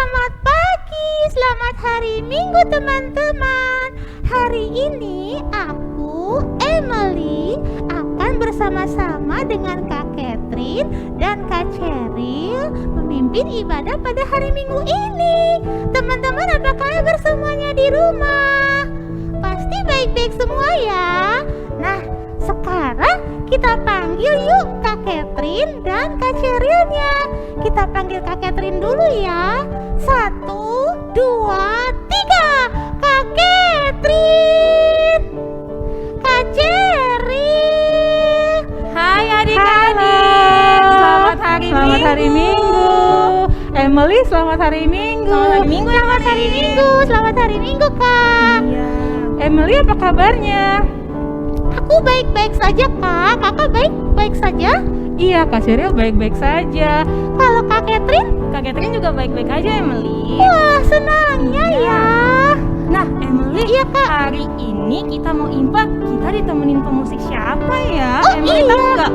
Selamat pagi, selamat hari Minggu teman-teman. Hari ini aku, Emily, akan bersama-sama dengan Kak Catherine dan Kak Cheryl memimpin ibadah pada hari Minggu ini. Teman-teman, apa kabar semuanya di rumah? Pasti baik-baik semua ya. Nah, sekarang kita panggil yuk Kak Catherine dan Kak Cherylnya. Kita panggil Kak Catherine dulu ya. 1, 2, 3. Kak Catherine, Kak Cheryl. Hai adik-adik, selamat hari Minggu. Emily, selamat hari Minggu. Selamat hari Minggu Kak. Iya. Emily, apa kabarnya? Aku baik-baik saja Kak. Kakak baik-baik saja? Iya, Kak Cheryl baik-baik saja. Kalau Kak Catherine? Kak Catherine juga baik-baik aja, Emily. Wah, senangnya ya. Nah, Emily, Iya, Kak. hari ini kita mau impak. Kita ditemenin pemusik siapa ya? Oh, Emily iya. tahu nggak?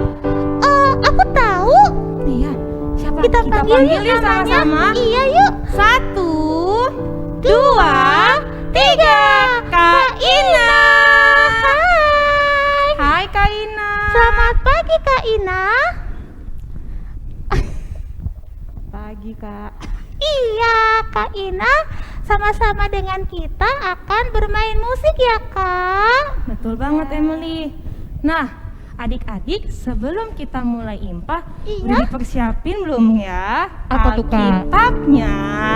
Aku tahu. Iya, siapa? Kita panggil yuk yuk namanya. sama-sama. Iya yuk. 1, 2, 3. Kak Ina. Hai Kak Ina. Selamat pagi Kak Ina. Pagi Kak. Iya Kak Ina, sama-sama dengan kita akan bermain musik ya Kak. Betul banget Emily. Nah, adik-adik, sebelum kita mulai impah, Iya. udah dipersiapin belum ya? Apa tuh, Kak? Alkitabnya.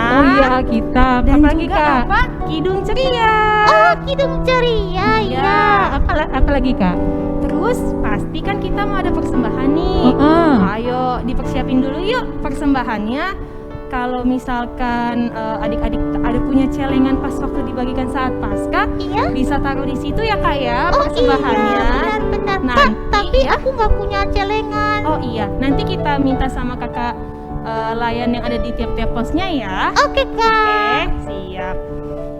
Oh iya, Alkitab. Dan Apa lagi, juga Kak? apa? Kidung ceria. Oh, kidung ceria Iya. ya. Apa lagi, Kak? Terus pasti kan kita mau ada persembahan nih. Ayo dipersiapin dulu yuk persembahannya. Kalau misalkan adik-adik ada punya celengan pas waktu dibagikan saat Paskah, Iya. bisa taruh di situ ya Kak ya Oh persembahannya. iya, benar-benar Kak. Nanti Tapi ya. aku nggak punya celengan. Oh iya, nanti kita minta sama kakak layan yang ada di tiap-tiap posnya ya. Oke Kak. Oke, siap.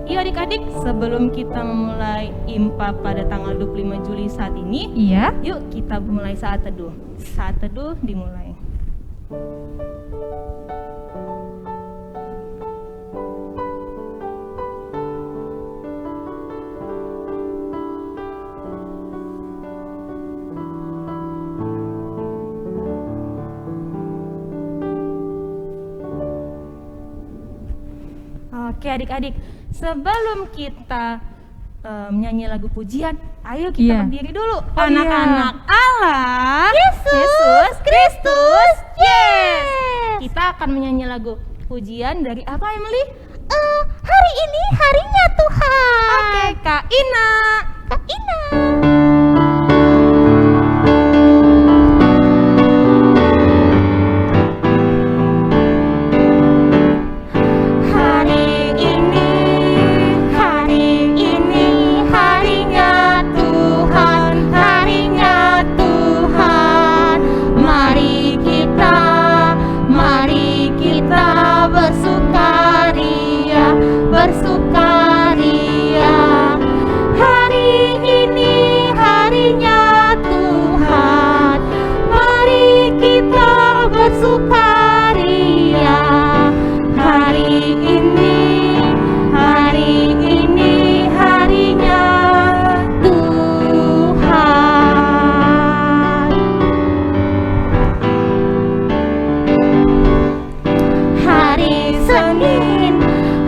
Yuk adik-adik, sebelum kita memulai impa pada tanggal 25 Juli saat ini, Iya. yuk kita mulai saat teduh. Saat teduh dimulai. Oke adik-adik, sebelum kita menyanyi lagu pujian, ayo kita Iya. berdiri dulu. Oh, Anak-anak Allah, Yesus Kristus, yes. Kita akan menyanyi lagu pujian dari apa Emily? Hari ini harinya Tuhan. Oke, Kak Ina. Kak Ina. Hari ini harinya Tuhan, harinya Tuhan. Mari kita bersukaria, bersukaria. Hari ini harinya Tuhan. Mari kita bersukaria. Hari ini harinya Tuhan. Hari Senin,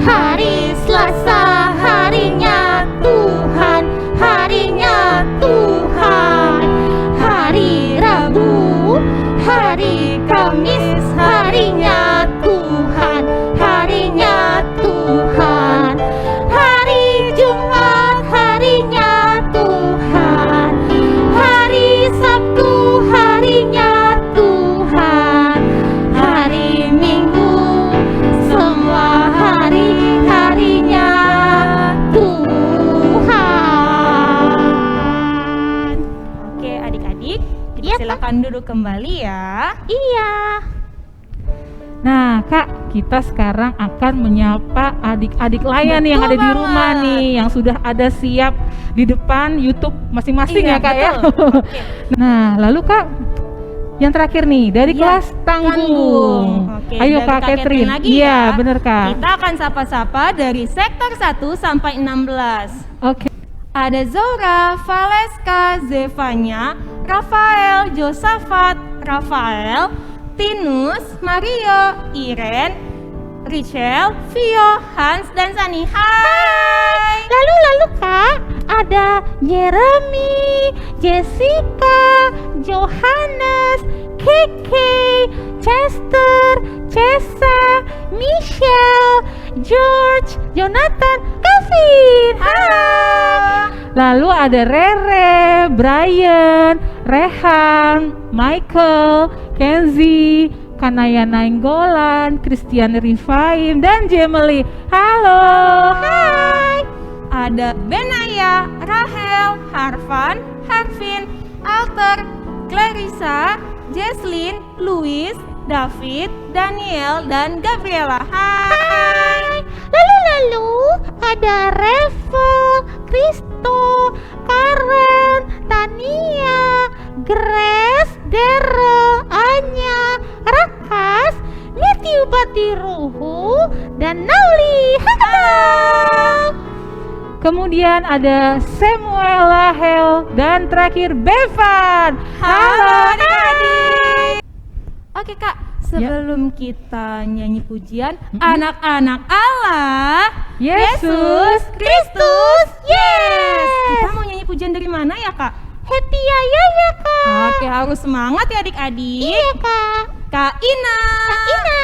hari Selasa, harinya Tuhan, harinya Tuhan. Hari Rabu, hari Kamis, harinya Tuhan, harinya Tuhan. Hari Jumat, harinya Tuhan. Hari Sabtu, harinya Tuhan. Hari Minggu, semua harinya Tuhan. Oke adik-adik, Iya, silakan duduk kembali ya. Iya. Nah, Kak, kita sekarang akan menyapa adik-adik layan yang Betul ada di rumah banget. nih, yang sudah ada siap di depan YouTube masing-masing Iya, ya, Kak ya. betul. Oke. Nah, lalu Kak, yang terakhir nih dari Iya, kelas tanggung. Oke, Ayo dari Kak Catherine. lagi Iya, ya. bener Kak. Kita akan sapa-sapa dari sektor 1 sampai 16. Oke. Ada Zora, Valeska, Zevanya, Rafael, Josafat, Rafael, Tinus, Mario, Iren, Richel, Vio, Hans, dan Sani. Hai. Lalu Kak, ada Jeremy, Jessica, Johannes, Keke, Chester, Cesa, Michelle, George, Jonathan, Kevin. Hai. Lalu ada Rere, Brian, Rehan, Michael, Kenzie, Kanaya Nainggolan, Christian Rifaim, dan Jemeli. Halo. Hai. Ada Benaya, Rahel, Harvan, Harvin, Alter, Clarissa, Jesslyn, Louis, David, Daniel, dan Gabriela. Hai. Lalu ada Revo, Kristo, Karen, Tania, Grace, Daryl, Anya, Rakas, Matthew Patiruhu, dan Nauli. Halo. Kemudian ada Samuel, Lahel, dan terakhir Bevan. Halo adik-adik. Oke Kak, sebelum kita nyanyi pujian, anak-anak Allah, Yesus Kristus, yes. Kita mau nyanyi pujian dari mana ya Kak? Happy ya Kak. Oke, harus semangat ya adik-adik. Iya Kak. Kak Ina. Kak Ina.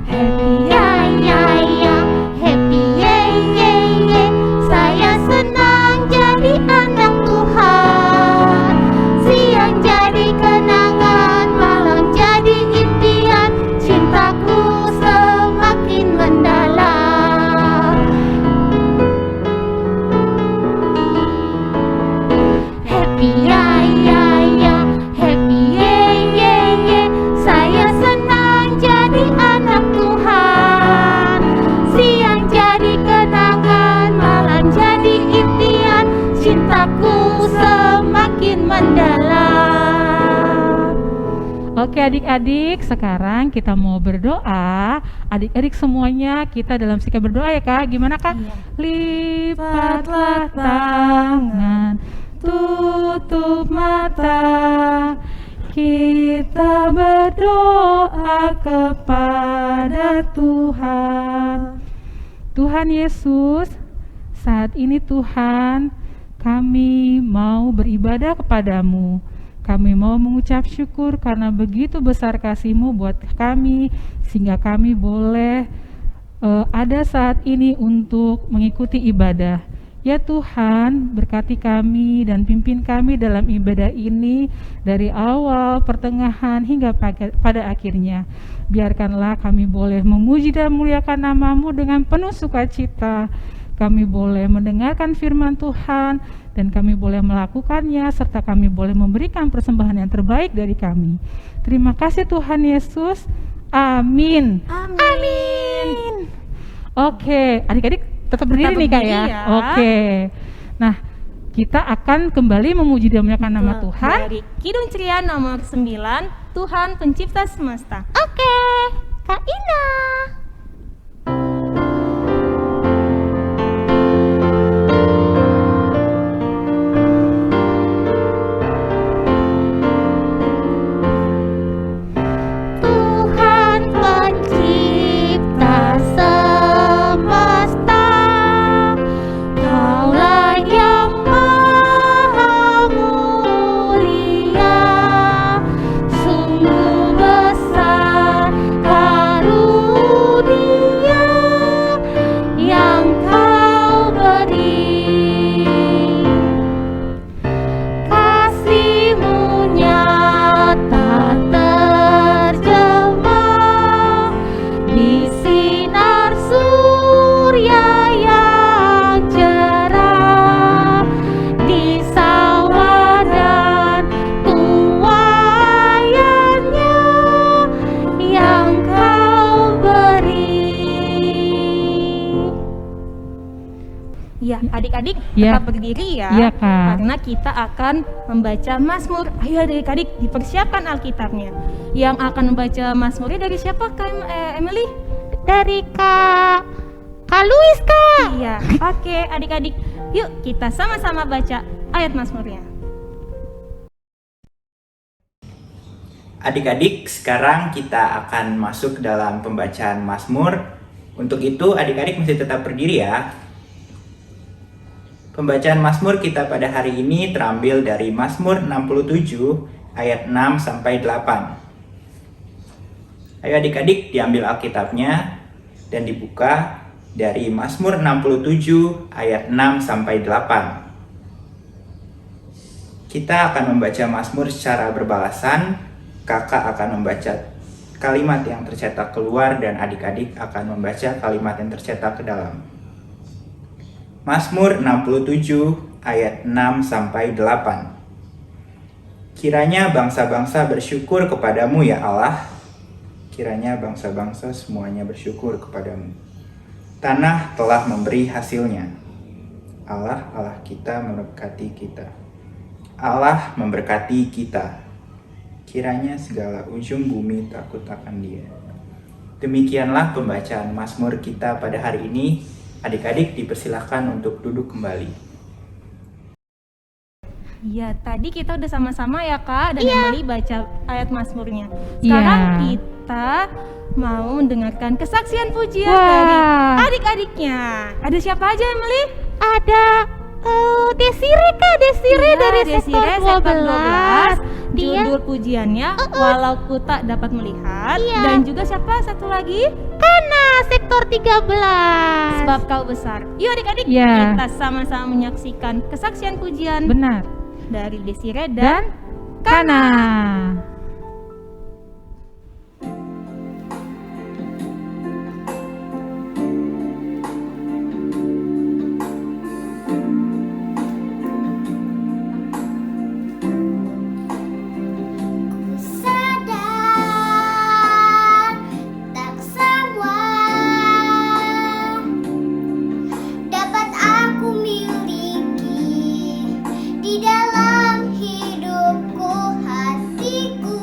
Happy ya, happy ye. Saya senang jadi anak Tuhan. Siang jadi kenangan, malam jadi impian. Cintaku semakin mendalam. Happy ya, happy ye. Saya senang jadi anak Tuhan. Siang jadi kenangan, malam jadi impian. Cintaku semakin mendalam. Oke adik-adik, sekarang kita mau berdoa. Adik-adik semuanya kita dalam sikap berdoa ya Kak. Gimana Kak? Iya. Lipatlah tangan, tutup mata. Kita berdoa kepada Tuhan. Tuhan Yesus, saat ini Tuhan, kami mau beribadah kepadamu. Kami mau mengucap syukur karena begitu besar kasih-Mu buat kami, sehingga kami boleh ada saat ini untuk mengikuti ibadah. Ya Tuhan, berkati kami dan pimpin kami dalam ibadah ini dari awal, pertengahan, hingga pada akhirnya. Biarkanlah kami boleh memuji dan memuliakan nama-Mu dengan penuh sukacita. Kami boleh mendengarkan firman Tuhan dan kami boleh melakukannya, serta kami boleh memberikan persembahan yang terbaik dari kami. Terima kasih Tuhan Yesus. Amin. Amin. Oke, adik-adik tetap berdiri nih Kak ya. berdiri ya. Oke. Nah, kita akan kembali memuji dan memuliakan nama Tuhan. Dari Kidung Ceria nomor 9, Tuhan Pencipta Semesta. Oke, Kak Ina. Tuhan pencipta semesta, Kaulah yang maha mulia. Sungguh besar karunia adik-adik Ya. tetap berdiri ya. Iya, Kak. Karena kita akan membaca Mazmur. Ayo adik-adik dipersiapkan Alkitabnya. Yang akan membaca Mazmurnya dari siapa Kak Emily? Dari Kak Luis, Kak. Iya, oke adik-adik. Yuk kita sama-sama baca ayat Mazmurnya. Adik-adik, sekarang kita akan masuk dalam pembacaan Mazmur. Untuk itu, adik-adik mesti tetap berdiri ya. Pembacaan Mazmur kita pada hari ini terambil dari Mazmur 67 ayat 6 sampai 8. Ayo adik-adik diambil Alkitabnya dan dibuka dari Mazmur 67 ayat 6 sampai 8. Kita akan membaca Mazmur secara berbalasan. Kakak akan membaca kalimat yang tercetak keluar dan adik-adik akan membaca kalimat yang tercetak ke dalam. Mazmur 67 ayat 6 sampai 8. Kiranya bangsa-bangsa bersyukur kepadamu ya Allah. Kiranya bangsa-bangsa semuanya bersyukur kepadamu. Tanah telah memberi hasilnya. Allah, Allah kita memberkati kita. Allah memberkati kita. Kiranya segala ujung bumi takut akan Dia. Demikianlah pembacaan Mazmur kita pada hari ini. Adik-adik dipersilahkan untuk duduk kembali. Iya, tadi kita udah sama-sama ya Kak dan Emily baca ayat Mazmurnya. Iya. Sekarang kita mau mendengarkan kesaksian pujian Wah. dari adik-adiknya. Ada siapa aja Emily? Ada Desire, Kak. Desire Iya, dari Desire, sektor 12. Dia Judul pujiannya Walau Ku Tak Dapat Melihat. Iya. Dan juga siapa satu lagi? Kana sektor 13. Sebab Kau Besar. Yuk adik-adik Iya. kita sama-sama menyaksikan kesaksian pujian Benar. dari Desire Dan dan Kana. Sadar tak semua dapat aku miliki di dalam hidupku, hatiku.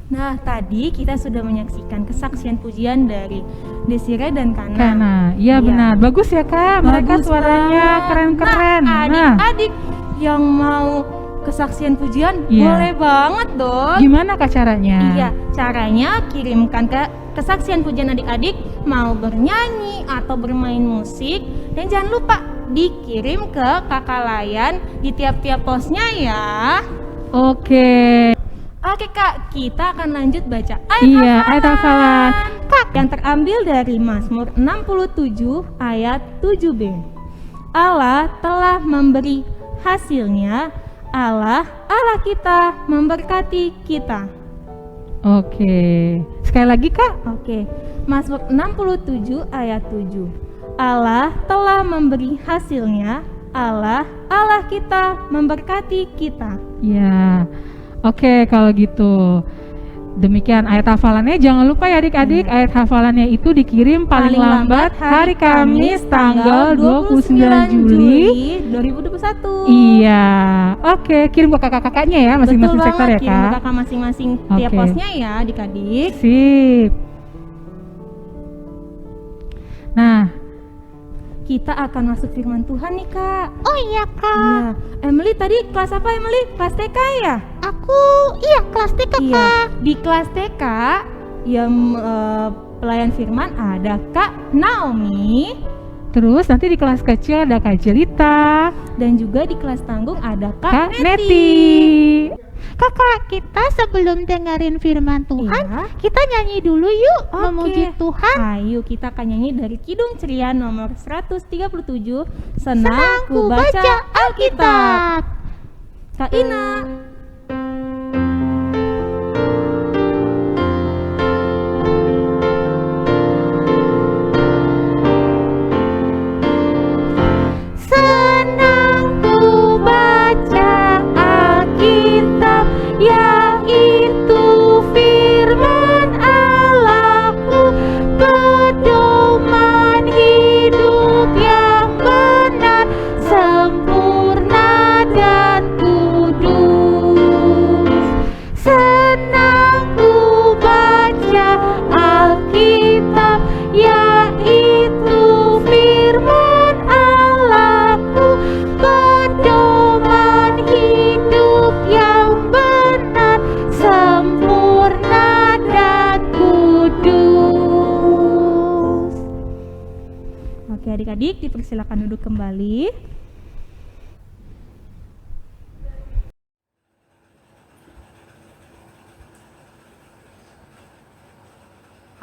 Nah, tadi kita sudah menyaksikan kesaksian pujian dari Desire dan Kana. Kana, iya benar. Bagus ya Kak, mereka Bagus suaranya banget. keren-keren. Nah, adik-adik yang mau kesaksian pujian Iya. boleh banget dong. Gimana Kak caranya? Iya, caranya kirimkan ke kesaksian pujian adik-adik mau bernyanyi atau bermain musik, dan jangan lupa dikirim ke Kakak Layan di tiap-tiap posnya ya. Oke. Oke Kak, kita akan lanjut baca ayat Iya, ayat hafalan. Kak, yang terambil dari Mazmur 67 ayat 7b. Allah telah memberi hasilnya, Allah kita memberkati kita. Oke. Sekali lagi Kak. Oke, Mazmur 67 ayat 7. Allah telah memberi hasilnya, Allah kita memberkati kita. Ya. Oke, kalau gitu. Demikian ayat hafalannya. Jangan lupa ya adik-adik, ayat hafalannya itu dikirim paling lambat hari Kamis tanggal 29 Juli 2021. Iya. Oke, kirim ke kakak-kakaknya ya, masing-masing Betul sektor banget, ya kirim ke Kak. kakak masing-masing tiap Oke. posnya ya adik-adik. Sip. Nah, Kita akan masuk firman Tuhan nih Kak. Oh iya kak, Iya. Emily tadi kelas apa Emily? Kelas TK ya? aku kelas TK Iya. kak. Di kelas TK yang pelayan firman ada Kak Naomi, terus nanti di kelas kecil ada Kak Jelita, dan juga di kelas tanggung ada Kak Kak Neti. Kakak, kita sebelum dengerin firman Tuhan, Iya. kita nyanyi dulu yuk, Oke. memuji Tuhan. Ayo kita akan nyanyi dari Kidung Ceria nomor 137, Senang Senang ku ku baca Alkitab. Kak Ina. Senang ku baca Alkitab, yaitu firman Allahku, pedoman hidup yang benar, sempurna dan kudus. Senang ku baca Alkitab, yaitu firman Allahku, pedoman hidup yang benar, sempurna dan kudus. Oke adik-adik dipersilakan duduk kembali.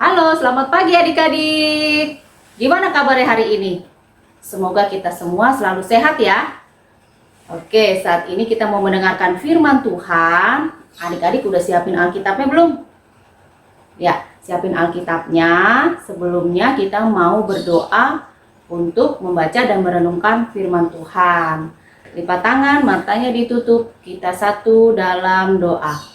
Halo, selamat pagi adik-adik. Gimana kabarnya hari ini? Semoga kita semua selalu sehat ya. Oke, saat ini kita mau mendengarkan firman Tuhan. Adik-adik udah siapin Alkitabnya belum? Ya, siapin Alkitabnya. Sebelumnya kita mau berdoa untuk membaca dan merenungkan firman Tuhan. Lipat tangan, matanya ditutup. Kita satu dalam doa.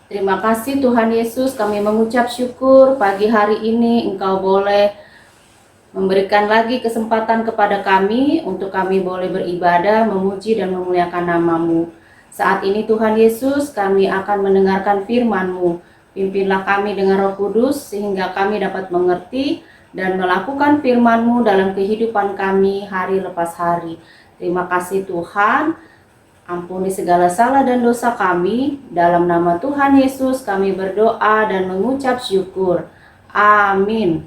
Terima kasih Tuhan Yesus, kami mengucap syukur pagi hari ini Engkau boleh memberikan lagi kesempatan kepada kami untuk kami boleh beribadah, memuji dan memuliakan nama-Mu. Saat ini Tuhan Yesus, kami akan mendengarkan firman-Mu. Pimpinlah kami dengan Roh Kudus sehingga kami dapat mengerti dan melakukan firman-Mu dalam kehidupan kami hari lepas hari. Terima kasih Tuhan. Ampuni segala salah dan dosa kami. Dalam nama Tuhan Yesus kami berdoa dan mengucap syukur. Amin.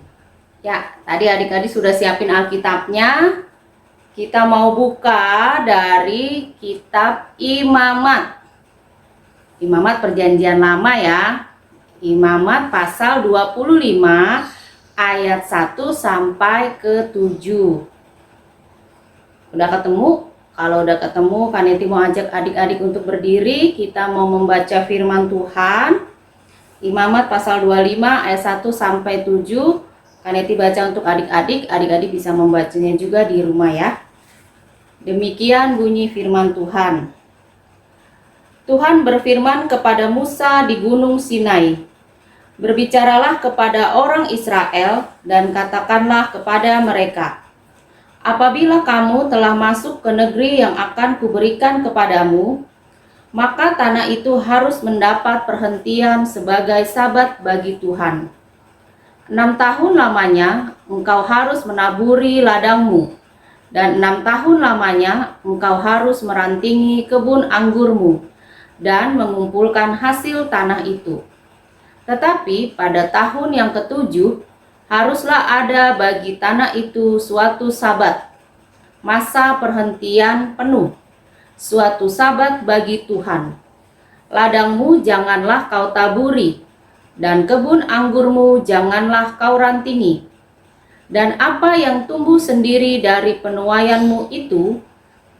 Ya, tadi adik-adik sudah siapin Alkitabnya. Kita mau buka dari kitab Imamat. Imamat Perjanjian Lama ya. Imamat pasal 25 ayat 1 sampai ke 7. Udah ketemu? Kalau udah ketemu, Kaneti mau ajak adik-adik untuk berdiri. Kita mau membaca firman Tuhan. Imamat pasal 25 ayat 1 sampai 7. Kaneti baca untuk adik-adik. Adik-adik bisa membacanya juga di rumah ya. Demikian bunyi firman Tuhan. Tuhan berfirman kepada Musa di Gunung Sinai. Berbicaralah kepada orang Israel dan katakanlah kepada mereka. Apabila kamu telah masuk ke negeri yang akan kuberikan kepadamu, maka tanah itu harus mendapat perhentian sebagai sabat bagi Tuhan. 6 tahun lamanya engkau harus menaburi ladangmu, dan 6 tahun lamanya engkau harus merantingi kebun anggurmu dan mengumpulkan hasil tanah itu. Tetapi pada tahun yang ketujuh haruslah ada bagi tanah itu suatu sabat, masa perhentian penuh, suatu sabat bagi Tuhan. Ladangmu janganlah kau taburi, dan kebun anggurmu janganlah kau rantingi. Dan apa yang tumbuh sendiri dari penuaianmu itu,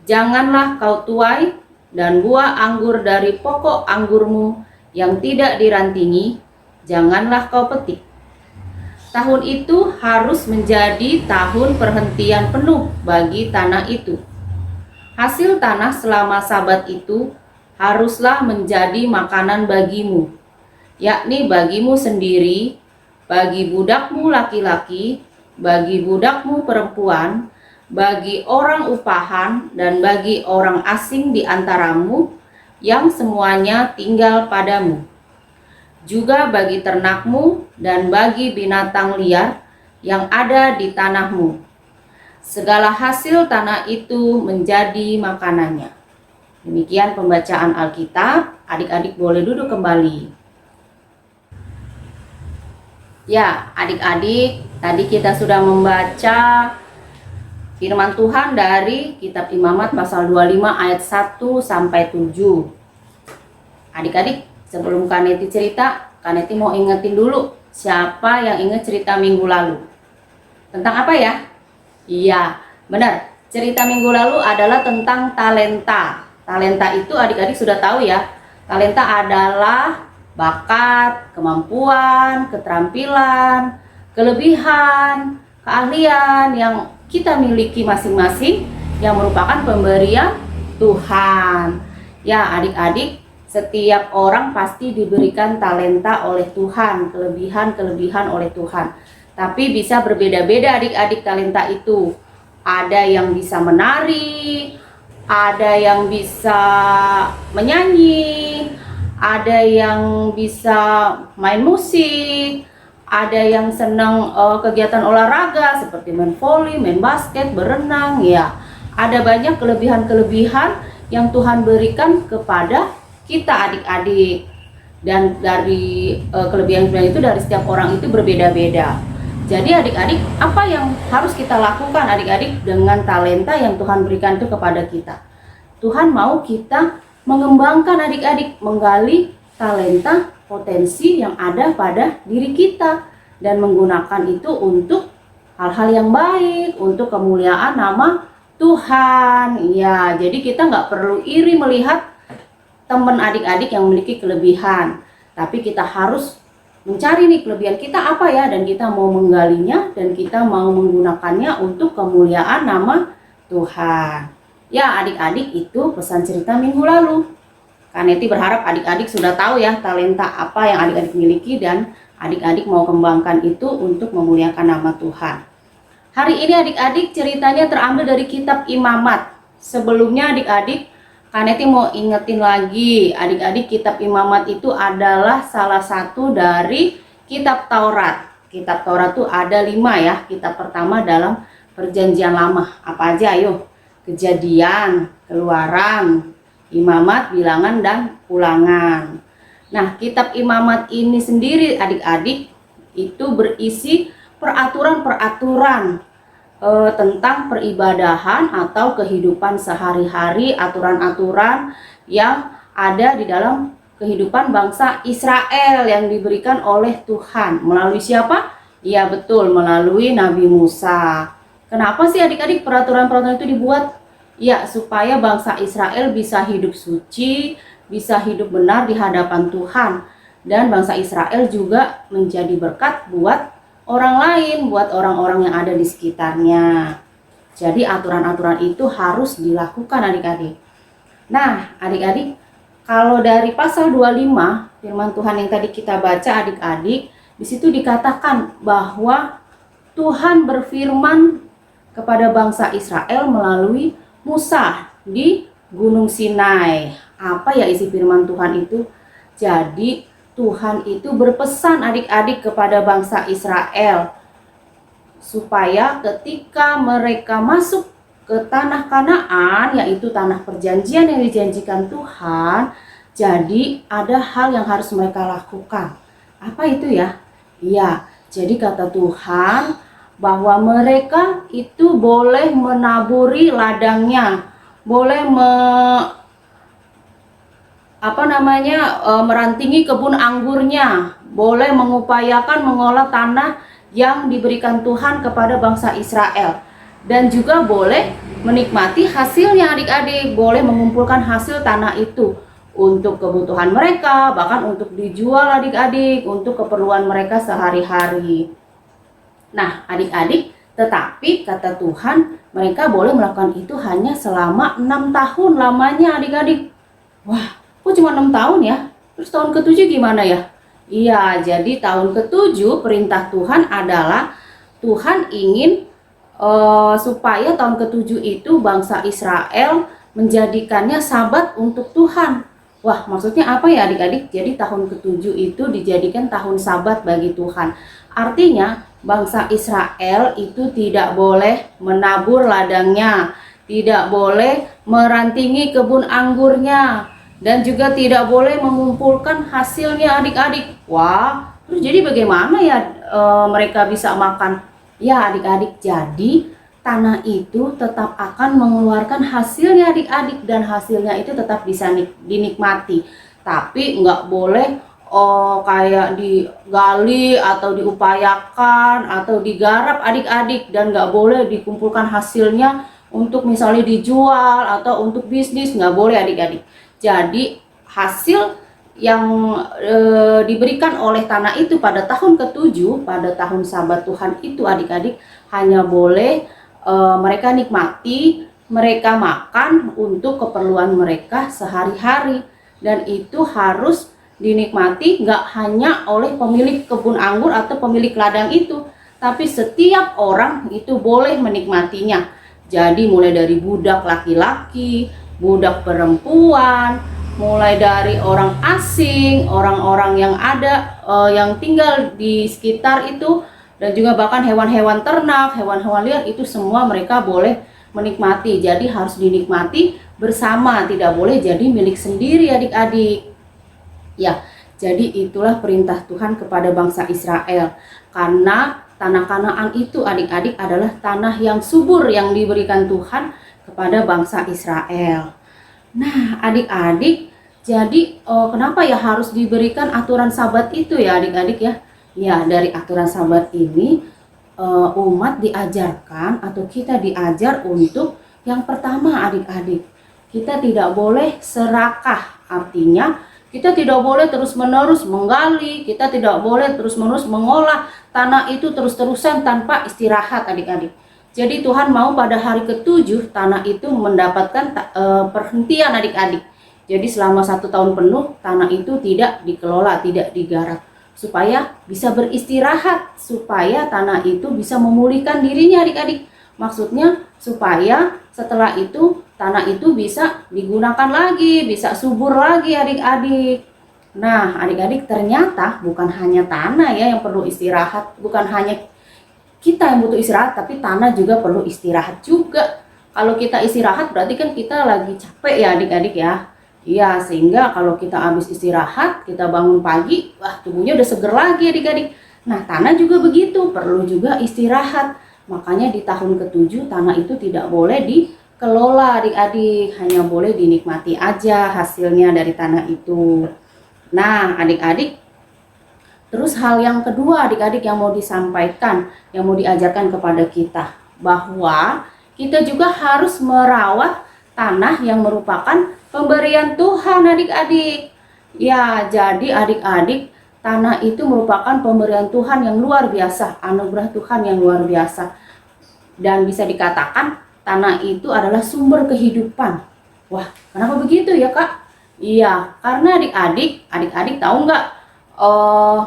janganlah kau tuai, dan buah anggur dari pokok anggurmu yang tidak dirantingi, janganlah kau petik. Tahun itu harus menjadi tahun perhentian penuh bagi tanah itu. Hasil tanah selama sabat itu haruslah menjadi makanan bagimu, yakni bagimu sendiri, bagi budakmu laki-laki, bagi budakmu perempuan, bagi orang upahan, dan bagi orang asing di antaramu yang semuanya tinggal padamu. Juga bagi ternakmu dan bagi binatang liar yang ada di tanahmu. Segala hasil tanah itu menjadi makanannya. Demikian pembacaan Alkitab. Adik-adik boleh duduk kembali. Ya, adik-adik, tadi kita sudah membaca firman Tuhan dari kitab Imamat pasal 25 ayat 1 sampai 7. Adik-adik, sebelum Kaneti cerita, Kaneti mau ingetin dulu siapa yang ingat cerita minggu lalu. Tentang apa ya? Iya, benar. Cerita minggu lalu adalah tentang talenta. Talenta itu adik-adik sudah tahu ya. Talenta adalah bakat, kemampuan, keterampilan, kelebihan, keahlian yang kita miliki masing-masing yang merupakan pemberian Tuhan. Ya, adik-adik, setiap orang pasti diberikan talenta oleh Tuhan, kelebihan-kelebihan oleh Tuhan. Tapi bisa berbeda-beda adik-adik talenta itu. Ada yang bisa menari, ada yang bisa menyanyi, ada yang bisa main musik, ada yang senang kegiatan olahraga seperti main voli, main basket, berenang, ya. Ada banyak kelebihan-kelebihan yang Tuhan berikan kepada kita adik-adik. Dan dari kelebihan-kelebihan itu dari setiap orang itu berbeda-beda. Jadi adik-adik, apa yang harus kita lakukan adik-adik dengan talenta yang Tuhan berikan itu kepada kita? Tuhan mau kita mengembangkan adik-adik, menggali talenta, potensi yang ada pada diri kita dan menggunakan itu untuk hal-hal yang baik, untuk kemuliaan nama Tuhan. Ya, jadi kita nggak perlu iri melihat teman adik-adik yang memiliki kelebihan, tapi kita harus mencari nih kelebihan kita apa ya, dan kita mau menggalinya dan kita mau menggunakannya untuk kemuliaan nama Tuhan. Ya, adik-adik, itu pesan cerita minggu lalu. Kaneti berharap adik-adik sudah tahu ya talenta apa yang adik-adik miliki dan adik-adik mau kembangkan itu untuk memuliakan nama Tuhan. Hari ini adik-adik ceritanya terambil dari kitab Imamat. Sebelumnya adik-adik, Kaneti mau ingetin lagi, adik-adik, kitab Imamat itu adalah salah satu dari kitab Taurat. Kitab Taurat itu ada 5 ya. Kitab pertama dalam Perjanjian Lama. Apa aja ayo? Kejadian, Keluaran, Imamat, Bilangan, dan Ulangan. Nah, kitab Imamat ini sendiri adik-adik itu berisi peraturan-peraturan tentang peribadahan atau kehidupan sehari-hari, aturan-aturan yang ada di dalam kehidupan bangsa Israel yang diberikan oleh Tuhan. Melalui siapa? Ya betul, melalui Nabi Musa. Kenapa sih adik-adik peraturan-peraturan itu dibuat? Ya, supaya bangsa Israel bisa hidup suci, bisa hidup benar di hadapan Tuhan. Dan bangsa Israel juga menjadi berkat buat orang lain, buat orang-orang yang ada di sekitarnya. Jadi aturan-aturan itu harus dilakukan adik-adik. Nah, adik-adik, kalau dari pasal 25 firman Tuhan yang tadi kita baca adik-adik, di situ dikatakan bahwa Tuhan berfirman kepada bangsa Israel melalui Musa di Gunung Sinai. Apa ya isi firman Tuhan itu? Jadi Tuhan itu berpesan adik-adik kepada bangsa Israel supaya ketika mereka masuk ke tanah Kanaan, yaitu tanah perjanjian yang dijanjikan Tuhan, jadi ada hal yang harus mereka lakukan. Apa itu ya? Iya, jadi kata Tuhan bahwa mereka itu boleh menaburi ladangnya, boleh merantingi kebun anggurnya, boleh mengupayakan mengolah tanah yang diberikan Tuhan kepada bangsa Israel, dan juga boleh menikmati hasilnya adik-adik, boleh mengumpulkan hasil tanah itu untuk kebutuhan mereka, bahkan untuk dijual adik-adik, untuk keperluan mereka sehari-hari. Nah adik-adik, tetapi kata Tuhan mereka boleh melakukan itu hanya selama 6 tahun lamanya adik-adik. Wah, kok cuma 6 tahun ya? Terus tahun ke-7 gimana ya? Iya, jadi tahun ke-7 perintah Tuhan adalah Tuhan ingin supaya tahun ke-7 itu bangsa Israel menjadikannya sabat untuk Tuhan. Wah, maksudnya apa ya adik-adik? Jadi tahun ke-7 itu dijadikan tahun sabat bagi Tuhan. Artinya bangsa Israel itu tidak boleh menabur ladangnya, tidak boleh merantingi kebun anggurnya, dan juga tidak boleh mengumpulkan hasilnya adik-adik. Wah, terus jadi bagaimana ya mereka bisa makan? Ya adik-adik, jadi tanah itu tetap akan mengeluarkan hasilnya adik-adik, dan hasilnya itu tetap bisa dinikmati. Tapi nggak boleh kayak digali atau diupayakan atau digarap adik-adik, dan nggak boleh dikumpulkan hasilnya untuk misalnya dijual atau untuk bisnis, nggak boleh adik-adik. Jadi hasil yang diberikan oleh tanah itu pada tahun ke-7, pada tahun sabat Tuhan itu adik-adik, hanya boleh mereka nikmati, mereka makan untuk keperluan mereka sehari-hari. Dan itu harus dinikmati nggak hanya oleh pemilik kebun anggur atau pemilik ladang itu, tapi setiap orang itu boleh menikmatinya. Jadi mulai dari budak laki-laki, budak perempuan, mulai dari orang asing, orang-orang yang ada yang tinggal di sekitar itu, dan juga bahkan hewan-hewan ternak, hewan-hewan liar, itu semua mereka boleh menikmati. Jadi harus dinikmati bersama, tidak boleh jadi milik sendiri adik-adik. Ya, jadi itulah perintah Tuhan kepada bangsa Israel. Karena tanah Kanaan itu adik-adik adalah tanah yang subur yang diberikan Tuhan kepada bangsa Israel. Nah adik-adik, jadi kenapa ya harus diberikan aturan sabat itu ya adik-adik ya? Ya, dari aturan sabat ini umat diajarkan atau kita diajar untuk yang pertama adik-adik, kita tidak boleh serakah. Artinya kita tidak boleh terus-menerus menggali, kita tidak boleh terus-menerus mengolah tanah itu terus-terusan tanpa istirahat adik-adik. Jadi Tuhan mau pada hari ke-7 tanah itu mendapatkan perhentian adik-adik. Jadi selama 1 tahun penuh tanah itu tidak dikelola, tidak digarap, supaya bisa beristirahat, supaya tanah itu bisa memulihkan dirinya adik-adik. Maksudnya supaya setelah itu tanah itu bisa digunakan lagi, bisa subur lagi adik-adik. Nah adik-adik, ternyata bukan hanya tanah ya yang perlu istirahat, bukan hanya kita yang butuh istirahat, tapi tanah juga perlu istirahat juga. Kalau kita istirahat berarti kan kita lagi capek ya adik-adik ya. Iya, sehingga kalau kita habis istirahat, kita bangun pagi, wah tubuhnya udah seger lagi adik-adik. Nah tanah juga begitu, perlu juga istirahat. Makanya di tahun ke-7 tanah itu tidak boleh dikelola adik-adik, hanya boleh dinikmati aja hasilnya dari tanah itu. Nah adik-adik, terus hal yang kedua adik-adik yang mau disampaikan, yang mau diajarkan kepada kita, bahwa kita juga harus merawat tanah yang merupakan pemberian Tuhan adik-adik. Ya, jadi adik-adik, tanah itu merupakan pemberian Tuhan yang luar biasa, anugerah Tuhan yang luar biasa. Dan bisa dikatakan tanah itu adalah sumber kehidupan. Wah, kenapa begitu ya Kak? Iya, karena adik-adik tahu nggak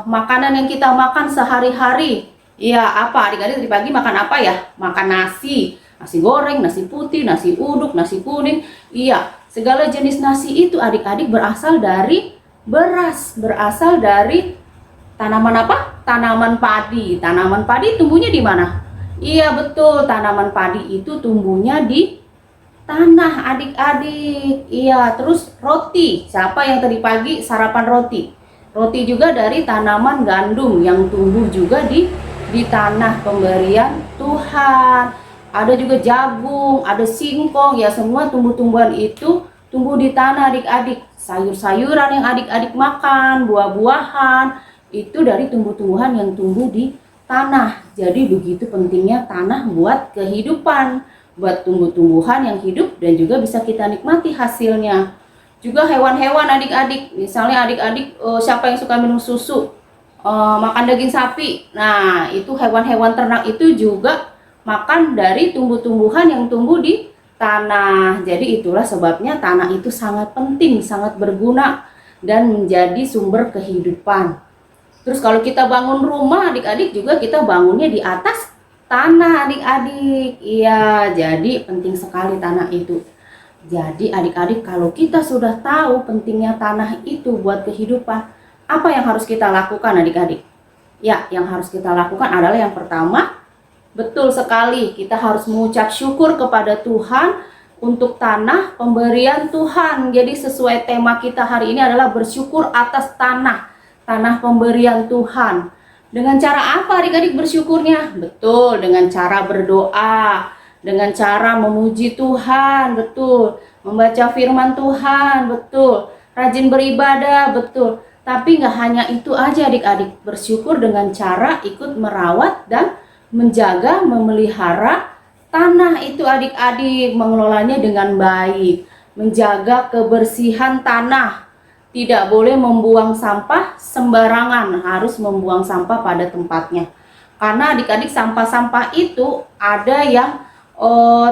makanan yang kita makan sehari-hari? Iya, apa? Adik-adik tadi pagi makan apa ya? Makan nasi goreng, nasi putih, nasi uduk, nasi kuning. Iya, Segala jenis nasi itu adik-adik berasal dari beras, berasal dari tanaman apa? Tanaman padi. Tanaman padi tumbuhnya di mana? Iya betul, tanaman padi itu tumbuhnya di tanah adik-adik. Iya, terus roti. Siapa yang tadi pagi sarapan roti? Roti juga dari tanaman gandum yang tumbuh juga di tanah pemberian Tuhan. Ada juga jagung, ada singkong, ya semua tumbuh-tumbuhan itu tumbuh di tanah adik-adik. Sayur-sayuran yang adik-adik makan, buah-buahan, itu dari tumbuh-tumbuhan yang tumbuh di tanah. Jadi begitu pentingnya tanah buat kehidupan, buat tumbuh-tumbuhan yang hidup dan juga bisa kita nikmati hasilnya. Juga hewan-hewan adik-adik, misalnya adik-adik siapa yang suka minum susu, makan daging sapi. Nah, itu hewan-hewan ternak itu juga makan dari tumbuh-tumbuhan yang tumbuh di tanah. Jadi itulah sebabnya tanah itu sangat penting, sangat berguna dan menjadi sumber kehidupan. Terus kalau kita bangun rumah adik-adik juga kita bangunnya di atas tanah adik-adik. Iya, jadi penting sekali tanah itu. Jadi adik-adik kalau kita sudah tahu pentingnya tanah itu buat kehidupan, apa yang harus kita lakukan adik-adik? Ya, yang harus kita lakukan adalah yang pertama, betul sekali, kita harus mengucap syukur kepada Tuhan untuk tanah pemberian Tuhan. Jadi sesuai tema kita hari ini adalah bersyukur atas tanah pemberian Tuhan. Dengan cara apa adik-adik bersyukurnya? Betul, dengan cara berdoa, dengan cara memuji Tuhan, betul, membaca firman Tuhan, betul, rajin beribadah, betul. Tapi nggak hanya itu aja adik-adik, bersyukur dengan cara ikut merawat dan menjaga, memelihara tanah itu adik-adik, mengelolanya dengan baik, menjaga kebersihan tanah, tidak boleh membuang sampah sembarangan, harus membuang sampah pada tempatnya. Karena adik-adik sampah-sampah itu ada yang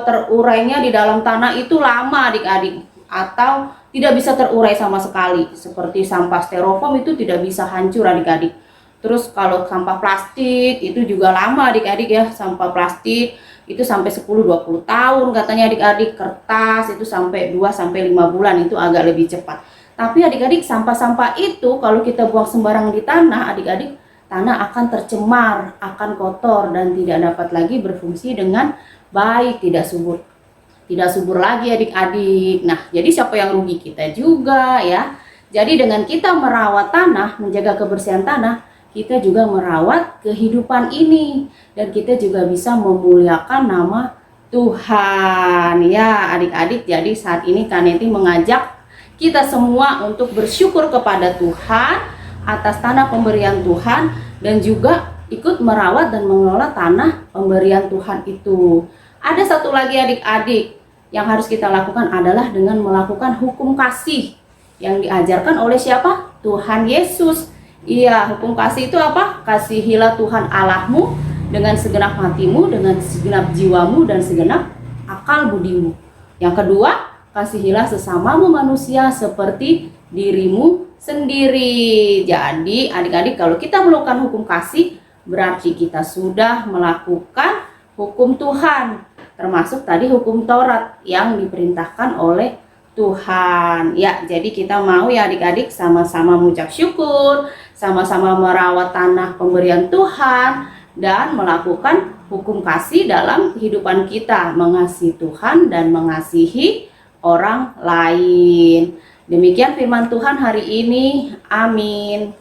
terurainya di dalam tanah itu lama adik-adik, atau tidak bisa terurai sama sekali. Seperti sampah styrofoam itu tidak bisa hancur adik-adik. Terus kalau sampah plastik itu juga lama adik-adik ya, sampah plastik itu sampai 10-20 tahun katanya adik-adik. Kertas itu sampai 2-5 bulan, itu agak lebih cepat. Tapi adik-adik sampah-sampah itu kalau kita buang sembarangan di tanah adik-adik, tanah akan tercemar, akan kotor dan tidak dapat lagi berfungsi dengan baik, tidak subur lagi adik-adik. Nah, jadi siapa yang rugi? Kita juga ya. Jadi dengan kita merawat tanah, menjaga kebersihan tanah, kita juga merawat kehidupan ini dan kita juga bisa memuliakan nama Tuhan ya adik-adik. Jadi saat ini Kaneti mengajak kita semua untuk bersyukur kepada Tuhan atas tanah pemberian Tuhan dan juga ikut merawat dan mengelola tanah pemberian Tuhan itu. Ada satu lagi adik-adik yang harus kita lakukan adalah dengan melakukan hukum kasih yang diajarkan oleh siapa? Tuhan Yesus. Iya, hukum kasih itu apa? Kasihilah Tuhan Allahmu dengan segenap hatimu, dengan segenap jiwamu, dan segenap akal budimu. Yang kedua, kasihilah sesamamu manusia seperti dirimu sendiri. Jadi adik-adik kalau kita melakukan hukum kasih, berarti kita sudah melakukan hukum Tuhan. Termasuk tadi hukum Taurat yang diperintahkan oleh Tuhan. Ya, jadi kita mau ya adik-adik sama-sama mengucap syukur, sama-sama merawat tanah pemberian Tuhan dan melakukan hukum kasih dalam kehidupan kita, mengasihi Tuhan dan mengasihi orang lain. Demikian firman Tuhan hari ini. Amin.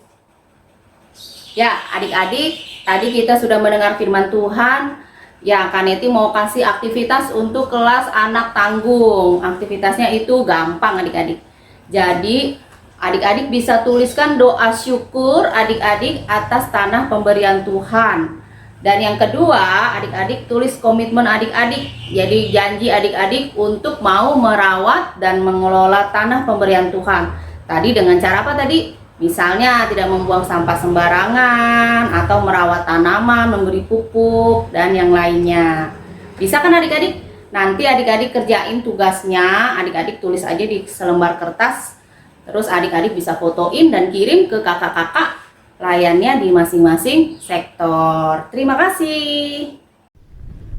Ya, adik-adik, tadi kita sudah mendengar firman Tuhan. Ya, Kaneti mau kasih aktivitas untuk kelas anak tanggung. Aktivitasnya itu gampang adik-adik. Jadi adik-adik bisa tuliskan doa syukur adik-adik atas tanah pemberian Tuhan. Dan yang kedua, adik-adik tulis komitmen adik-adik. Jadi janji adik-adik untuk mau merawat dan mengelola tanah pemberian Tuhan. Tadi dengan cara apa tadi? Misalnya tidak membuang sampah sembarangan, atau merawat tanaman, memberi pupuk, dan yang lainnya. Bisa kan adik-adik? Nanti adik-adik kerjain tugasnya, adik-adik tulis aja di selembar kertas. Terus adik-adik bisa fotoin dan kirim ke kakak-kakak layannya di masing-masing sektor. Terima kasih.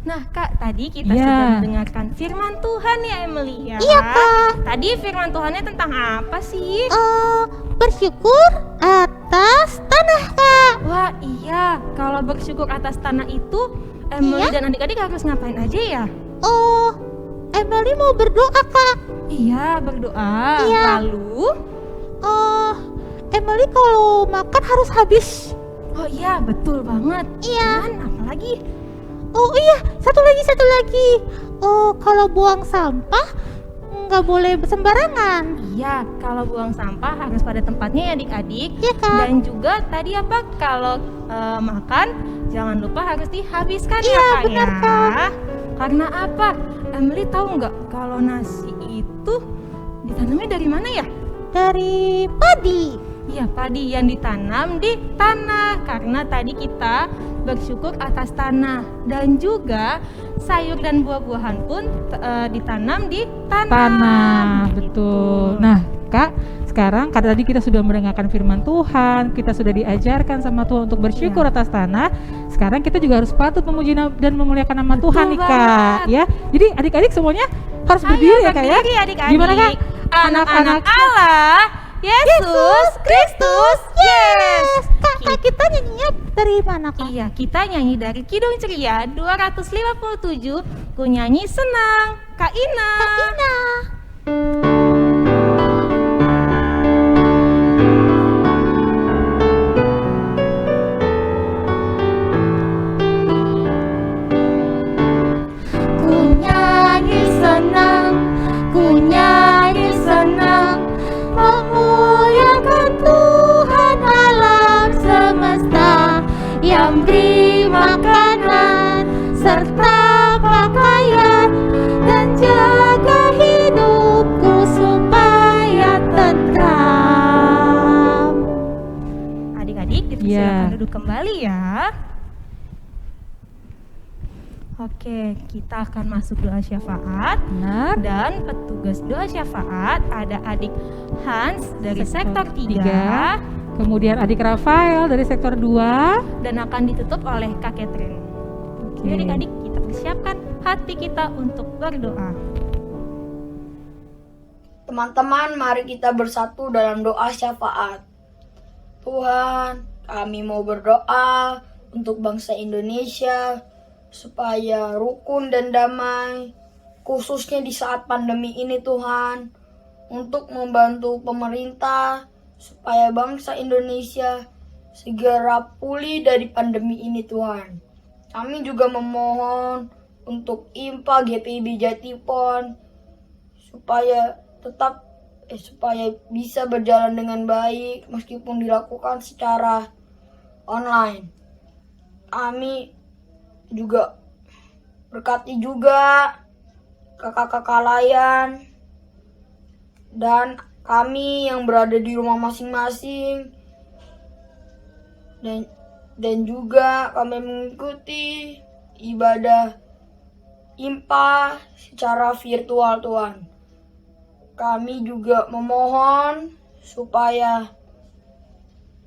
Nah Kak, tadi kita Iya. sudah mendengarkan firman Tuhan ya Emily ya. Iya, Kak. Tadi firman Tuhannya tentang apa sih? Bersyukur atas tanah, Kak. Wah iya, kalau bersyukur atas tanah itu Emily Iya? dan adik-adik harus ngapain aja ya? Oh, Emily mau berdoa, Kak. Iya, berdoa. Iya. Lalu? Emily kalau makan harus habis. Oh iya, betul banget. Iya. Dan apa lagi? Oh iya, satu lagi. Oh, kalau buang sampah nggak boleh sembarangan. Iya, kalau buang sampah harus pada tempatnya ya adik-adik. Iya, Kak. Dan juga tadi apa? Kalau makan jangan lupa harus dihabiskan Iya, ya Kak benar, ya. Kak. Karena apa? Emily tahu nggak kalau nasi itu ditanamnya dari mana ya? Dari padi. Iya, padi yang ditanam di tanah. Karena tadi kita bersyukur atas tanah. Dan juga sayur dan buah-buahan pun ditanam di tanah. Tanah, Begitu. betul. Nah, Kak, sekarang karena tadi kita sudah mendengarkan firman Tuhan, kita sudah diajarkan sama Tuhan untuk bersyukur Iya. atas tanah. Sekarang kita juga harus patut memuji dan memuliakan nama Betul Tuhan nih, Kak. banget. Ya, jadi adik-adik semuanya harus Ayo berdiri ya, Kak ya. berdiri, adik-adik. Gimana, Kak? Anak-anak Allah, Yesus Kristus, yes. Kak, kita nyanyinya dari mana, Kak? Iya, kita nyanyi dari Kidung Ceria 257, ku nyanyi senang, Kak Ina. Ina. Ku nyanyi senang, memuliakan Tuhan alam semesta yang beri makanan serta pakaian dan jaga hidupku supaya tentram. Adik-adik dipersilakan Iya. duduk kembali ya. Oke, kita akan masuk doa syafaat. Benar. Dan petugas doa syafaat ada adik Hans dari sektor 3 tiga. Kemudian adik Rafael dari sektor 2. dan akan ditutup oleh Kak Catherine. Oke. Jadi adik-adik kita persiapkan hati kita untuk berdoa. Teman-teman, mari kita bersatu dalam doa syafaat. Tuhan, kami mau berdoa untuk bangsa Indonesia supaya rukun dan damai, khususnya di saat pandemi ini Tuhan, untuk membantu pemerintah supaya bangsa Indonesia segera pulih dari pandemi ini Tuhan. Kami juga memohon untuk IMPA GPIB Jatipon supaya bisa berjalan dengan baik meskipun dilakukan secara online. Kami juga berkati juga kakak-kakak layan dan kami yang berada di rumah masing-masing dan juga kami mengikuti ibadah IMPA secara virtual Tuhan. Kami juga memohon supaya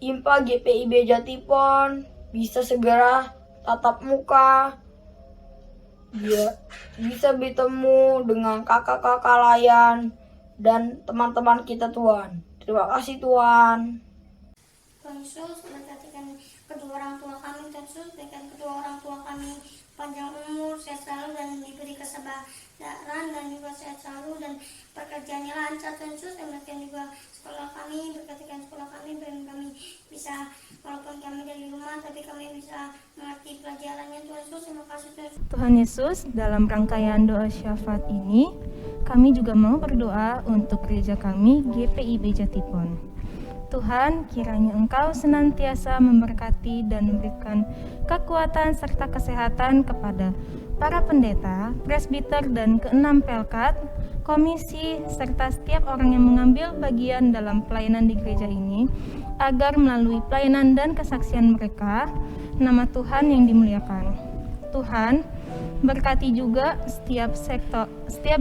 IMPA GPIB Jatipon bisa segera tatap muka, bisa bertemu dengan kakak-kakak layan dan teman-teman kita Tuhan. Terima kasih Tuhan. Tuhan Yesus, berkatikan kedua orang tua kami, Tuhan Yesus, berikan kedua orang tua kami panjang umur, sehat selalu dan diberi kesabaran dan juga sehat selalu dan pekerjaannya lancar, Tuhan Yesus, dan berkatikan juga sekolah kami, berkatikan sekolah kami, dan kami bisa, walaupun kami dari rumah, tapi kami bisa mengerti pelajarannya, Tuhan Yesus. Terima kasih Tuhan Yesus. Tuhan Yesus, dalam rangkaian doa syafaat ini, kami juga mau berdoa untuk gereja kami GPIB Jatipon. Tuhan, kiranya Engkau senantiasa memberkati dan memberikan kekuatan serta kesehatan kepada para pendeta, presbiter dan keenam pelkat, komisi, serta setiap orang yang mengambil bagian dalam pelayanan di gereja ini, agar melalui pelayanan dan kesaksian mereka, nama Tuhan yang dimuliakan. Tuhan, berkati juga setiap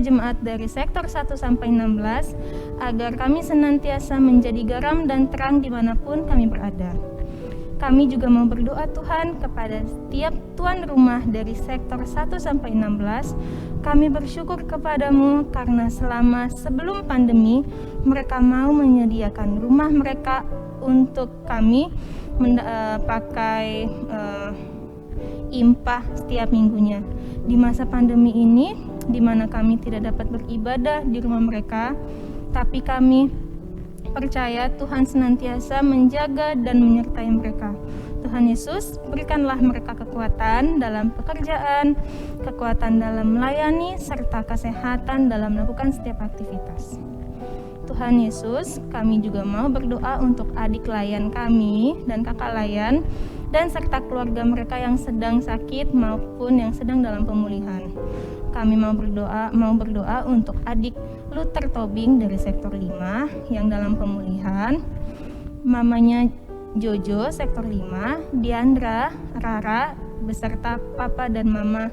jemaat dari sektor 1 sampai 16 agar kami senantiasa menjadi garam dan terang dimanapun kami berada. Kami juga mau berdoa Tuhan kepada setiap tuan rumah dari sektor 1 sampai 16. Kami bersyukur kepadamu karena selama sebelum pandemi mereka mau menyediakan rumah mereka untuk kami pakai impah setiap minggunya. Di masa pandemi ini, di mana kami tidak dapat beribadah di rumah mereka, tapi kami percaya Tuhan senantiasa menjaga dan menyertai mereka. Tuhan Yesus, berikanlah mereka kekuatan dalam pekerjaan, kekuatan dalam melayani, serta kesehatan dalam melakukan setiap aktivitas. Tuhan Yesus, kami juga mau berdoa untuk adik layan kami dan kakak layan, dan serta keluarga mereka yang sedang sakit maupun yang sedang dalam pemulihan. Kami mau berdoa untuk adik Luther Tobing dari sektor 5 yang dalam pemulihan, mamanya Jojo sektor 5, Diandra, Rara beserta papa dan mama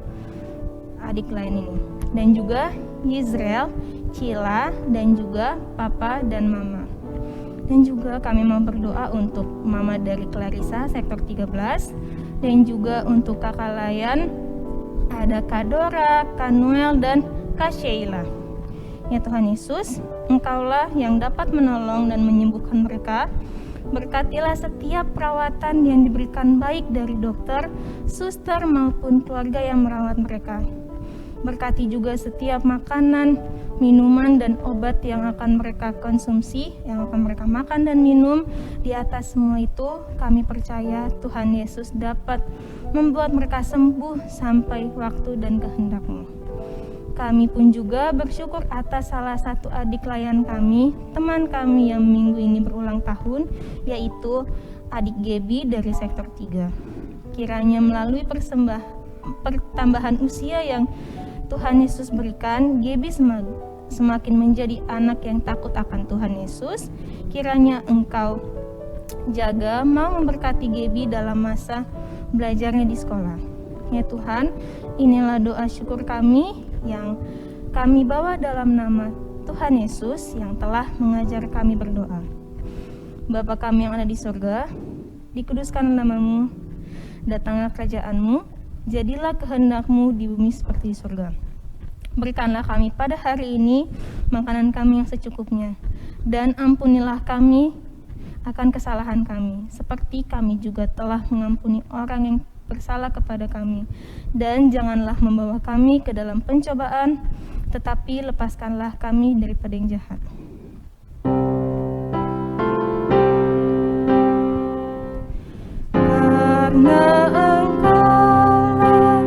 adik lain ini, dan juga Yisrael, Cila dan juga papa dan mama. Dan juga kami mau berdoa untuk mama dari Clarissa sektor 13, dan juga untuk kakak layan ada Kak Dora, Kak Noel, dan Kak Sheila. Ya Tuhan Yesus, Engkaulah yang dapat menolong dan menyembuhkan mereka. Berkatilah setiap perawatan yang diberikan baik dari dokter, suster maupun keluarga yang merawat mereka. Berkati juga setiap makanan, minuman, dan obat yang akan mereka konsumsi, yang akan mereka makan dan minum. Di atas semua itu, kami percaya Tuhan Yesus dapat membuat mereka sembuh sampai waktu dan kehendak-Mu. Kami pun juga bersyukur atas salah satu adik layan kami, teman kami yang minggu ini berulang tahun, yaitu adik Gaby dari sektor 3. Kiranya melalui pertambahan usia yang Tuhan Yesus berikan, Gaby semakin menjadi anak yang takut akan Tuhan Yesus. Kiranya Engkau jaga, mau memberkati Gaby dalam masa belajarnya di sekolah. Ya Tuhan, inilah doa syukur kami yang kami bawa dalam nama Tuhan Yesus yang telah mengajar kami berdoa. Bapa kami yang ada di surga, dikuduskan nama-Mu, datanglah kerajaan-Mu, jadilah kehendak-Mu di bumi seperti di surga. Berikanlah kami pada hari ini makanan kami yang secukupnya, dan ampunilah kami akan kesalahan kami, seperti kami juga telah mengampuni orang yang bersalah kepada kami. Dan janganlah membawa kami ke dalam pencobaan, tetapi lepaskanlah kami daripada yang jahat. Karena Engkaulah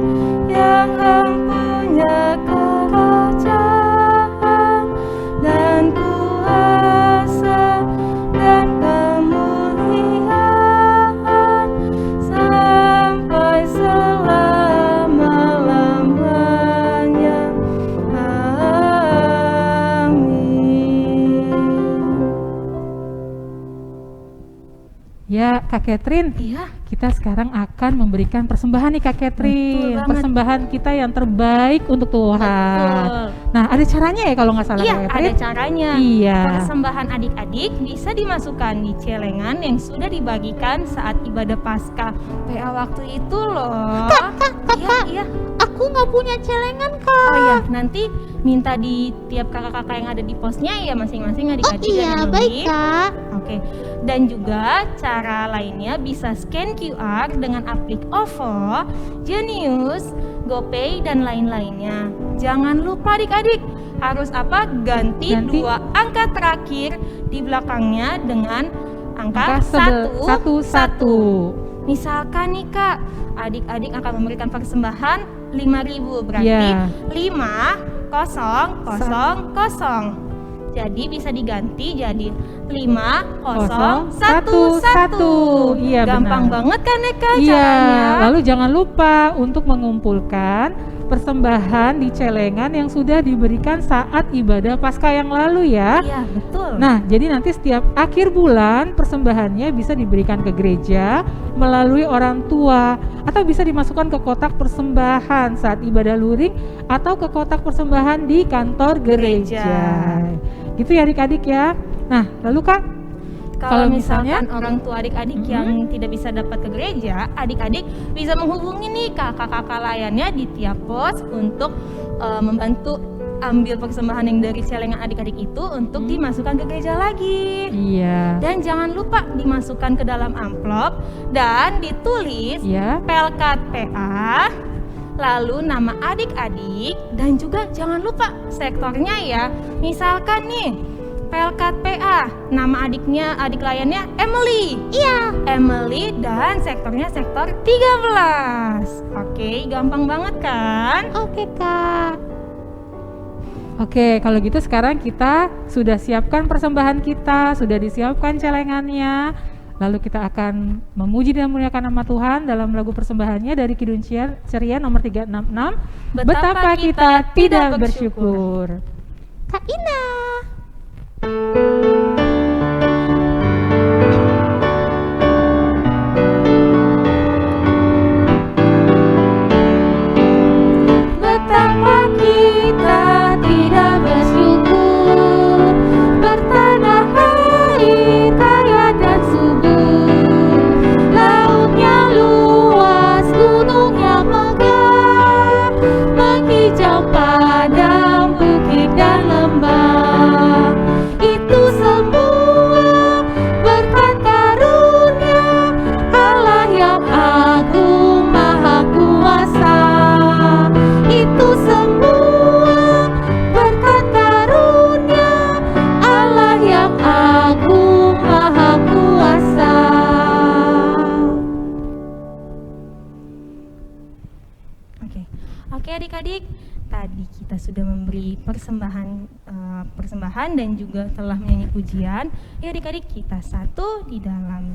yang mempunyai kerajaan dan kuasa dan kemuliaan sampai selama-lamanya. Amin. Ya, Kak Catherine. Iya. Kita sekarang akan memberikan persembahan nih Kak Catherine. Betul banget. Persembahan kita yang terbaik untuk Tuhan. Betul. Nah, ada caranya ya kalau nggak salah Iya, Kak ada Catherine? caranya. Iya. Persembahan adik-adik bisa dimasukkan di celengan yang sudah dibagikan saat ibadah Paskah. PA waktu itu loh. Iya. Aku nggak punya celengan, Kak. Oh iya, nanti minta di tiap kakak-kakak yang ada di posnya ya masing-masing Oh adik-adik iya, yang baik, beli. Kak. Oke. Dan juga cara lainnya bisa scan QR dengan aplik OVO, Genius, GoPay, dan lain-lainnya. Jangan lupa adik-adik, harus apa? Ganti 2 angka terakhir di belakangnya dengan angka 11. Misalkan nih Kak, adik-adik akan memberikan persembahan 5.000, berarti Ya. 5000. Jadi bisa diganti jadi 5011. Iya, Gampang benar. banget kan ya Kak Iya, caranya? lalu jangan lupa untuk mengumpulkan persembahan di celengan yang sudah diberikan saat ibadah Paskah yang lalu ya. Iya, betul. Nah, jadi nanti setiap akhir bulan persembahannya bisa diberikan ke gereja melalui orang tua, atau bisa dimasukkan ke kotak persembahan saat ibadah luring, atau ke kotak persembahan di kantor gereja. Gitu ya adik-adik ya. Nah, lalu Kak? Kalau misalkan orang tua adik-adik yang tidak bisa dapat ke gereja, adik-adik bisa menghubungi nih kakak-kakak layannya di tiap pos untuk membantu ambil persembahan yang dari celengan adik-adik itu untuk dimasukkan ke gereja lagi. Iya. Dan jangan lupa dimasukkan ke dalam amplop dan ditulis Pelkat PA, lalu nama adik-adik, dan juga jangan lupa sektornya ya. Misalkan nih Pelkat PA, nama adik layannya Emily. Iya. Emily dan sektornya sektor 13. Oke, gampang banget kan? Oke, Kak. Oke, kalau gitu sekarang kita sudah siapkan persembahan kita, sudah disiapkan celengannya. Lalu kita akan memuji dan memuliakan nama Tuhan dalam lagu persembahannya dari Kidung Ceria nomor 366. Betapa kita tidak bersyukur. Kak Ina. Betapa kita tidak bersyukur, bertanah air kaya dan subur, lautnya luas, gunungnya megah, menghijau padang, bukit dan lembah. Itu semua berkat karunia Allah yang agung maha kuasa. Itu semua berkat karunia Allah yang agung maha kuasa. Oke adik-adik, tadi kita sudah memberi persembahan dan juga telah menyanyi pujian. Ya adik-adik, kita satu di dalam.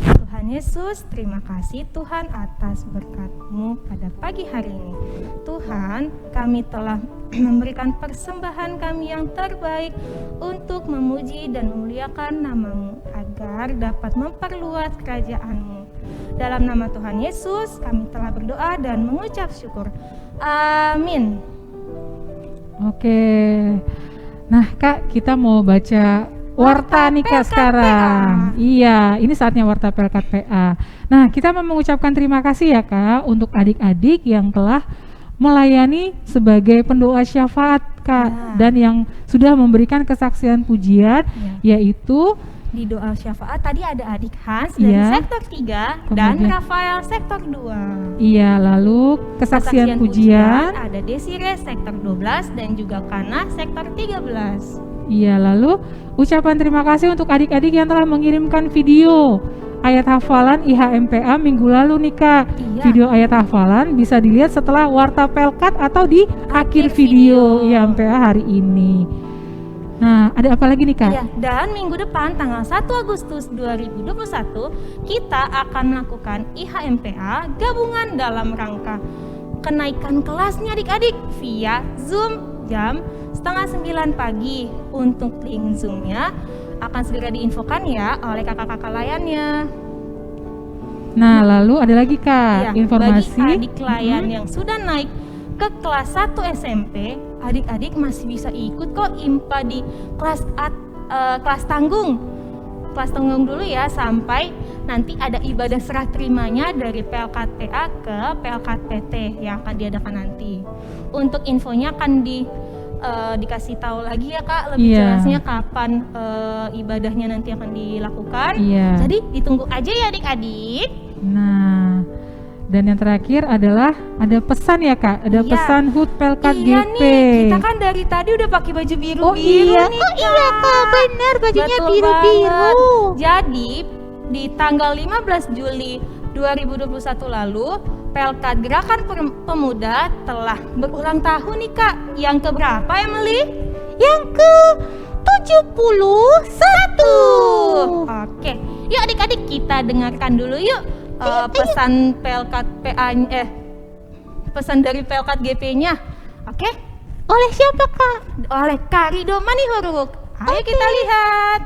Tuhan Yesus, terima kasih Tuhan atas berkat-Mu pada pagi hari ini. Tuhan, kami telah memberikan persembahan kami yang terbaik untuk memuji dan memuliakan nama-Mu agar dapat memperluas kerajaan-Mu. Dalam nama Tuhan Yesus, kami telah berdoa dan mengucap syukur. Amin. Oke. Nah, Kak, kita mau baca warta nih Kak sekarang. Iya, ini saatnya warta Pelkat PA. Nah, kita mau mengucapkan terima kasih ya Kak untuk adik-adik yang telah melayani sebagai pendoa syafaat Kak, dan yang sudah memberikan kesaksian pujian, yaitu di doa syafaat tadi ada adik Hans dari sektor 3 dan Rafael sektor 2. Iya, lalu kesaksian pujian ada Desire sektor 12 dan juga Kana sektor 13. Iya, lalu ucapan terima kasih untuk adik-adik yang telah mengirimkan video ayat hafalan IHMPA minggu lalu nih Kak. Video ayat hafalan bisa dilihat setelah warta Pelkat atau di akhir video IHMPA hari ini. Nah, ada apa lagi nih Kak? Ya, dan minggu depan tanggal 1 Agustus 2021 kita akan melakukan IHMPA gabungan dalam rangka kenaikan kelasnya adik-adik via Zoom jam 8:30 pagi. Untuk link Zoom-nya akan segera diinfokan ya oleh kakak-kakak layannya. Nah, lalu ada lagi Kak, informasi bagi adik layan yang sudah naik ke kelas 1 SMP, adik-adik masih bisa ikut kok IMPA di kelas tanggung. Kelas tanggung dulu ya, sampai nanti ada ibadah serah terimanya dari Pelkat PA ke Pelkat PT yang akan diadakan nanti. Untuk infonya akan dikasih tahu lagi ya Kak, lebih jelasnya kapan ibadahnya nanti akan dilakukan. Jadi ditunggu aja ya adik-adik. Nah, dan yang terakhir adalah ada pesan ya Kak, ada pesan HUT Pelkat GP. Nih, kita kan dari tadi udah pakai baju biru-biru nih Kak. Oh iya Kak, benar bajunya Betul biru-biru. banget. Jadi di tanggal 15 Juli 2021 lalu, Pelkat Gerakan Pemuda telah berulang tahun nih Kak. Yang keberapa Emily? Yang ke 71. Oke, yuk adik-adik kita dengarkan dulu yuk pesan Pelkat PA pesan dari Pelkat GP-nya. Oke? Oleh siapa Kak? Oleh Kak Rido Manihuruk. Ayo kita lihat.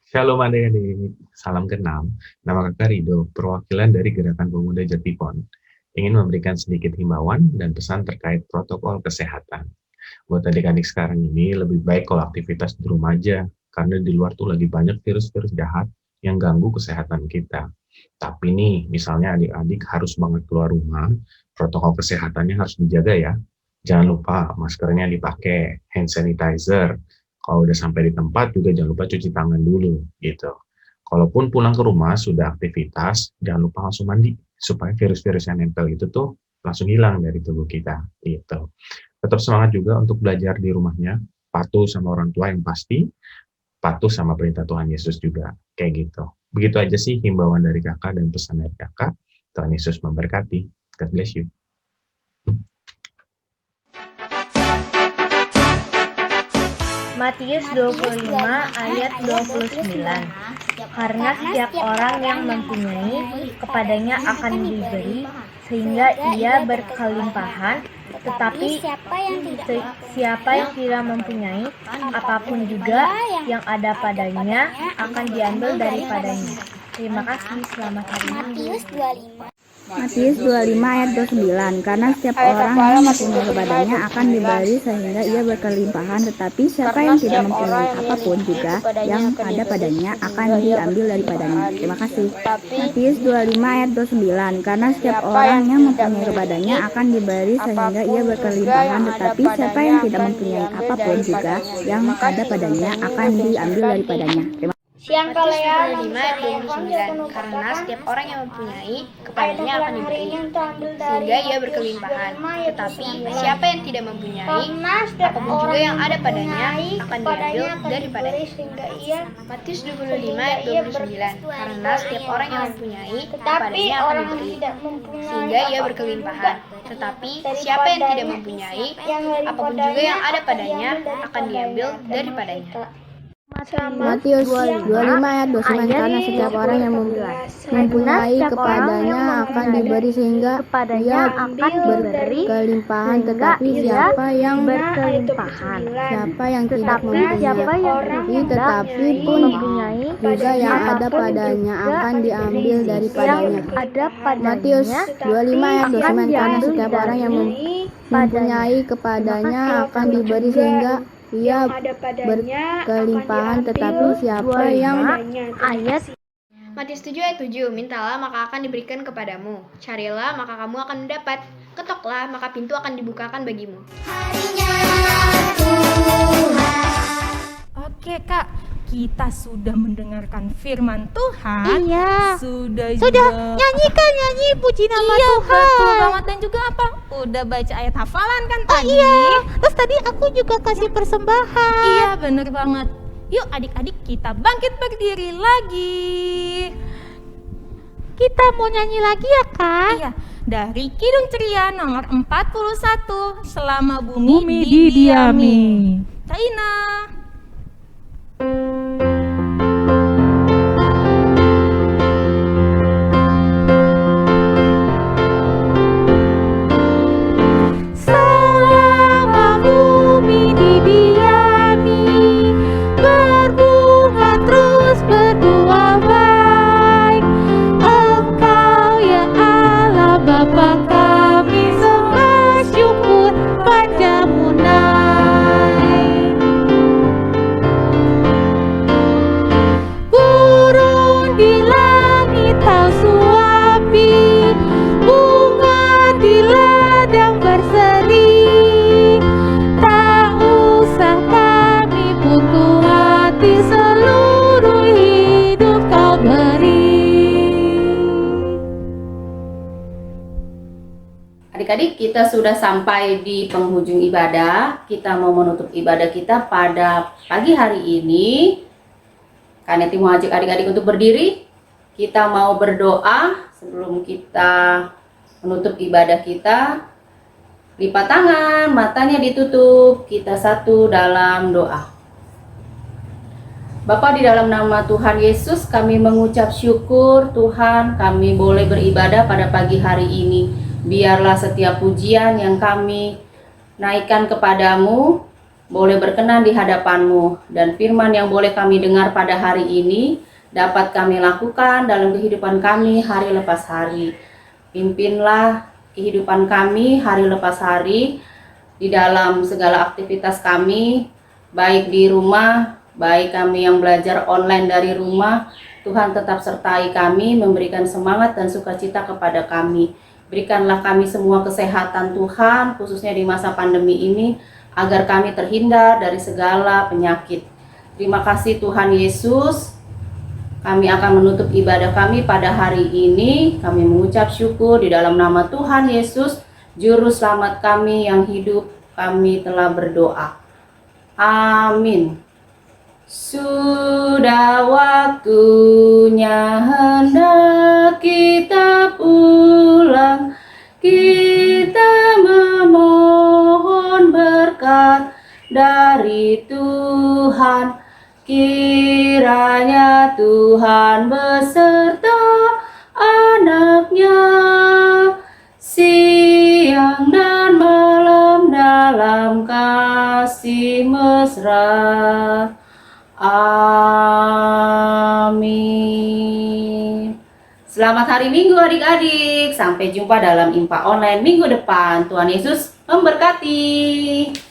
Shalom adik-adik, salam kenal. Nama Kakak Rido, perwakilan dari Gerakan Pemuda Jatipon. Ingin memberikan sedikit himbauan dan pesan terkait protokol kesehatan. Buat adik-adik sekarang ini lebih baik kalau aktivitas di rumah aja, karena di luar tuh lagi banyak virus-virus jahat yang ganggu kesehatan kita. Tapi nih, misalnya adik-adik harus banget keluar rumah, protokol kesehatannya harus dijaga ya. Jangan lupa maskernya dipakai, hand sanitizer. Kalau udah sampai di tempat juga jangan lupa cuci tangan dulu gitu. Kalaupun pulang ke rumah sudah aktivitas, jangan lupa langsung mandi supaya virus-virus yang nempel itu tuh langsung hilang dari tubuh kita gitu. Tetap semangat juga untuk belajar di rumahnya, patuh sama orang tua yang pasti, patuh sama perintah Tuhan Yesus juga, kayak gitu. Begitu aja sih himbauan dari kakak dan pesan dari kakak. Tuhan Yesus memberkati. God bless you. Matius 25 ayat 29. Karena setiap orang yang mempunyai, kepadanya akan diberi, sehingga ia berkelimpahan. Tetapi siapa yang tidak mempunyai, apapun juga yang ada padanya akan diambil daripadanya. Terima kasih, selamat hari Minggu. Matius 25 ayat 29. Karena setiap orang yang mempunyai kepadanya akan diberi sehingga ia berkelimpahan, tetapi siapa yang tidak mempunyai apapun juga yang ada padanya akan diambil daripadanya. Terima kasih. Matius 25 ayat 29. Karena setiap orang yang mempunyai kepadanya akan diberi sehingga ia berkelimpahan, tetapi siapa yang tidak mempunyai apapun juga yang ada padanya akan diambil daripadanya. Terima kasih. Siang kalian 5 ayat 29. Karena setiap orang yang mempunyai, kepadanya akan diberi, sehingga ia berkelimpahan. Tetapi siapa yang tidak mempunyai, apapun juga yang ada padanya akan diambil daripadanya. Matius 25 ayat 29. Karena setiap orang yang mempunyai, kepadanya akan diberi, sehingga ia berkelimpahan. Tetapi siapa yang tidak mempunyai, apapun juga yang ada padanya akan diambil daripadanya. Matius 25 ayat 29. Karena setiap orang yang mempunyai kepadanya akan diberi sehingga ia berkelimpahan, tetapi siapa yang tidak mempunyai, tetapi pun juga yang ada padanya akan diambil daripadanya. Matius 25 ayat 29. Karena setiap orang yang mempunyai kepadanya akan diberi sehingga ia berkelimpahan, tetapi siapa yang Matius 7 ayat 7. Mintalah maka akan diberikan kepadamu, carilah maka kamu akan mendapat, ketoklah maka pintu akan dibukakan bagimu. Oke Kak, kita sudah mendengarkan firman Tuhan. Iya. Sudah nyanyi puji nama Tuhan. Betul banget. Dan juga apa? Udah baca ayat hafalan kan tadi? Iya. Terus tadi aku juga kasih persembahan. Iya, bener banget. Yuk adik-adik kita bangkit berdiri lagi. Kita mau nyanyi lagi ya Kak? Iya, dari Kidung Ceria nomor 41, Selama Bumi didiami. Kak Ina. Selama bumi didiami, berbunga terus berbuah baik. Engkau ya Allah Bapa kami sembah syukur padamu naik. Burung di langit kau suapi, bunga di ladang berseri. Tak usah kami butuh hati, seluruh hidup kau beri. Adik-adik, kita sudah sampai di penghujung ibadah. Kita mau menutup ibadah kita pada pagi hari ini. Kak Neti mau ajak adik-adik untuk berdiri. Kita mau berdoa sebelum kita menutup ibadah kita. Lipat tangan, matanya ditutup. Kita satu dalam doa. Bapa, di dalam nama Tuhan Yesus, kami mengucap syukur Tuhan, kami boleh beribadah pada pagi hari ini. Biarlah setiap pujian yang kami naikkan kepadamu boleh berkenan di hadapan-Mu, dan firman yang boleh kami dengar pada hari ini dapat kami lakukan dalam kehidupan kami hari lepas hari. Pimpinlah kehidupan kami hari lepas hari, di dalam segala aktivitas kami, baik di rumah, baik kami yang belajar online dari rumah. Tuhan tetap sertai kami, memberikan semangat dan sukacita kepada kami. Berikanlah kami semua kesehatan Tuhan, khususnya di masa pandemi ini, agar kami terhindar dari segala penyakit. Terima kasih Tuhan Yesus. Kami akan menutup ibadah kami pada hari ini. Kami mengucap syukur di dalam nama Tuhan Yesus, Juru Selamat kami yang hidup. Kami telah berdoa. Amin. Sudah waktunya hendak kita pulang. Kita memohon berkat dari Tuhan. Kiranya Tuhan beserta anak-Nya siang dan malam dalam kasih mesra. Amin. Selamat hari Minggu adik-adik. Sampai jumpa dalam Impa Online minggu depan. Tuhan Yesus memberkati.